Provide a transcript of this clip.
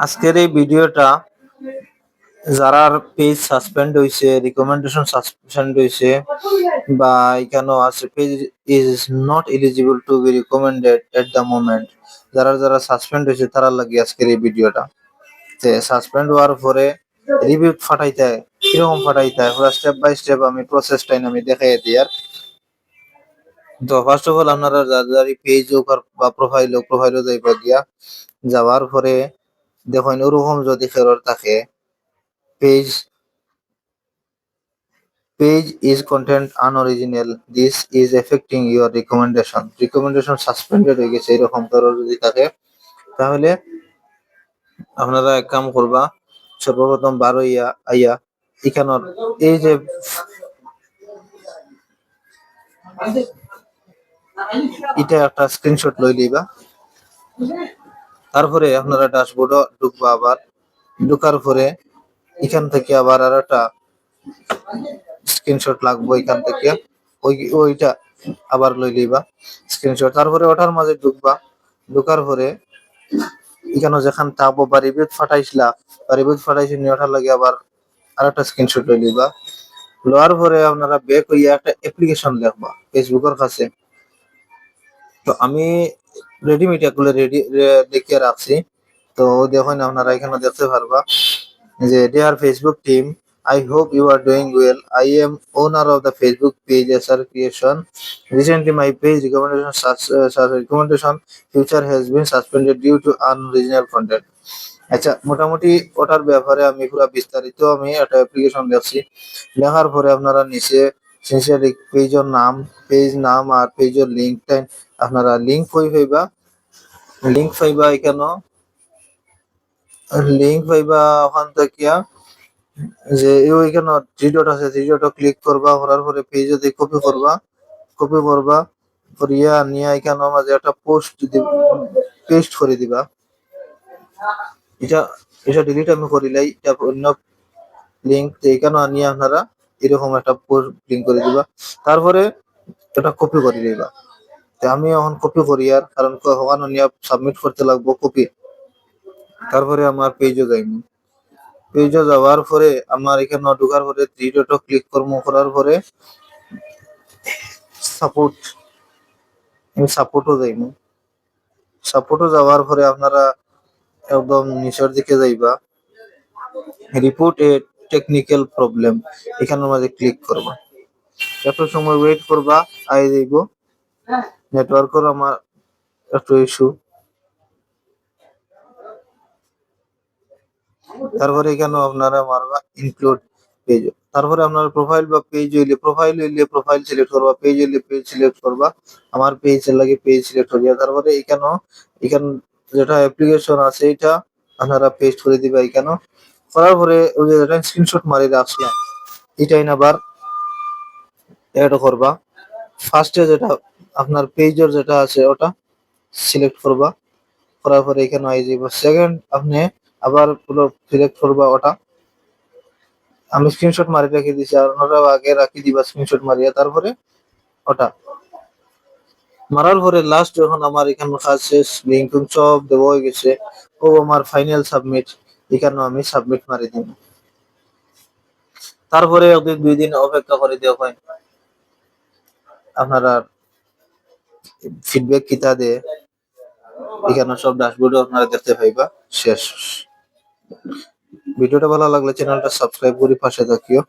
আজকের এই ভিডিওটা যারার পেজ সাসপেন্ড হইছে, রিকমেন্ডেশন সাসপেন্ড হইছে বা এখানেও আছে page is not eligible to B recommended at the moment, যারা সাসপেন্ড হইছে তারা লাগি আজকের এই ভিডিওটা। তে সাসপেন্ড হওয়ার পরে রিভিউ ফাটাইতে হয়, কিরকম ফাটাইতে হয় পুরো স্টেপ বাই স্টেপ আমি প্রসেসটাই আমি দেখাই দিই। আর তো ফার্স্ট অফ অল আপনারা যার পেজ হোক বা প্রোফাইলও যাইবা গিয়া, যাওয়ার পরে দেখুন ওরকম যদি ফেরত থাকে page is content unoriginal, this is affecting your recommendation suspended হয়ে গেছে, এরকম ফেরত যদি থাকে তাহলে আপনারা এক কাম করবা, সর্বপ্রথম বারো আইয়া এখানোর এই যে এটা একটা স্ক্রিনশট লই লইবা। তারপরে আপনারা ড্যাশবোর্ড ঢুকবা, আবার ঢুকার পরে এখান থেকে আবার আর একটা স্ক্রিনশট লাগবে, এখান থেকে ওইটা আবার লই লইবা স্ক্রিনশট। তারপরে ওটার মাঝে ঢুকবা, ঢুকার পরে এখানে যেখান থাকবো বা রিভিউ ফাটাইছি ওটার লাগে আবার আর একটা স্ক্রিনশট লই লইবা। লওয়ার পরে আপনারা ব্যাক হইয়া একটা অ্যাপ্লিকেশন লিখবা ফেসবুকের কাছে। তো আমি রেডিমেড এগুলো লিখে রাখছি, তো দেখুন আপনারা এখানে দেখতে পারবা যে dear Facebook team, I hope you are doing well. I am owner of the Facebook page SR Creation. Recently, my page recommendation feature has been suspended due to unoriginal content. আচ্ছা, মোটামুটি ওটার ব্যাপারে আমি পুরো বিস্তারিত আমি একটা অ্যাপ্লিকেশন লিখছি। লেখার পরে আপনারা নিচে পেজ নাম আর পেজের লিঙ্কটা আপনারা লিঙ্ক পাইবা এখানে লিঙ্ক পাইবা। ওখান থেকে যে ওইখানে থ্রি ডট আছে, থ্রি ডট ক্লিক করবা, করার পরে পেজে দিয়ে কপি করবা করিয়া নিয়ে এখানে মাঝে একটা পেস্ট করে দিবা। এটা এটা ডিলিট আমি করিলাই, এটা অন্য লিঙ্ক এখানে নিয়ে আপনারা এরকম একটা পোস্ট লিঙ্ক করে দিবা। তারপরে এটা কপি করে দিবা। আমি এখন কপি করি, আর কারণ ওখানে নিয়ে সাবমিট করতে লাগবো কপি। তারপরে আমার পেজে যাওয়ার পরে আমার এখানে ঢোকার পরে থ্রি ডট ক্লিক করবো, করার পরে সাপোর্টও যাওয়ার পরে আপনারা একদম নিচের দিকে যাইবা, রিপোর্ট এ টেকনিক্যাল প্রবলেম এখানের মাঝে ক্লিক করবা। একটু সময় ওয়েট করবা, আই যাইব নেটওয়ার্কের আমার একটু ইস্যু। তারপরে এখানে আপনারা মারবা ইনক্লুড পেজ, তারপরে আপনার প্রোফাইল হইলে প্রোফাইল সিলেক্ট করবা, পেজ হইলে পেজ সিলেক্ট করবা। আমার পেজ লাগে পেজ সিলেক্ট করিয়া তারপরে এখান যেটা অ্যাপ্লিকেশন আছে এটা আপনারা পেস্ট করে দিবা এখানে। করার পরে ওই যে যেটা স্ক্রিনশট মারি রাখছিলাম এটাই আবার অ্যাড করবা। ফার্স্টে যেটা আপনার পেজের যেটা আছে ওটা সিলেক্ট করবা, করার পরে এখানে আই যাব। সেকেন্ড আপনি আবার পুরো সিলেক্ট করবা ওটা, আমি স্ক্রিনশট মারি রেখে দিছি, আর ওটাও আগে রাখি দিবা স্ক্রিনশট মারিয়া। তারপরে ওটা মারার পরে লাস্ট যখন আমার এখানে কাজ শেষ, লিঙ্ক সব দেওয়া হয়ে গেছে, ও আমার ফাইনাল সাবমিট, এখানে আমি সাবমিট মারি দিব। তারপরে ওদের 2 দিন অপেক্ষা করে দেওয়া হয়, আপনারা ফিডব্যাক কিতা দে এখানে সব ড্যাশবোর্ডে আপনারা দেখতে পাইবা। শেষ। ভিডিওটা ভালো লাগলে চ্যানেলটা সাবস্ক্রাইব করে পাশে থাকিও।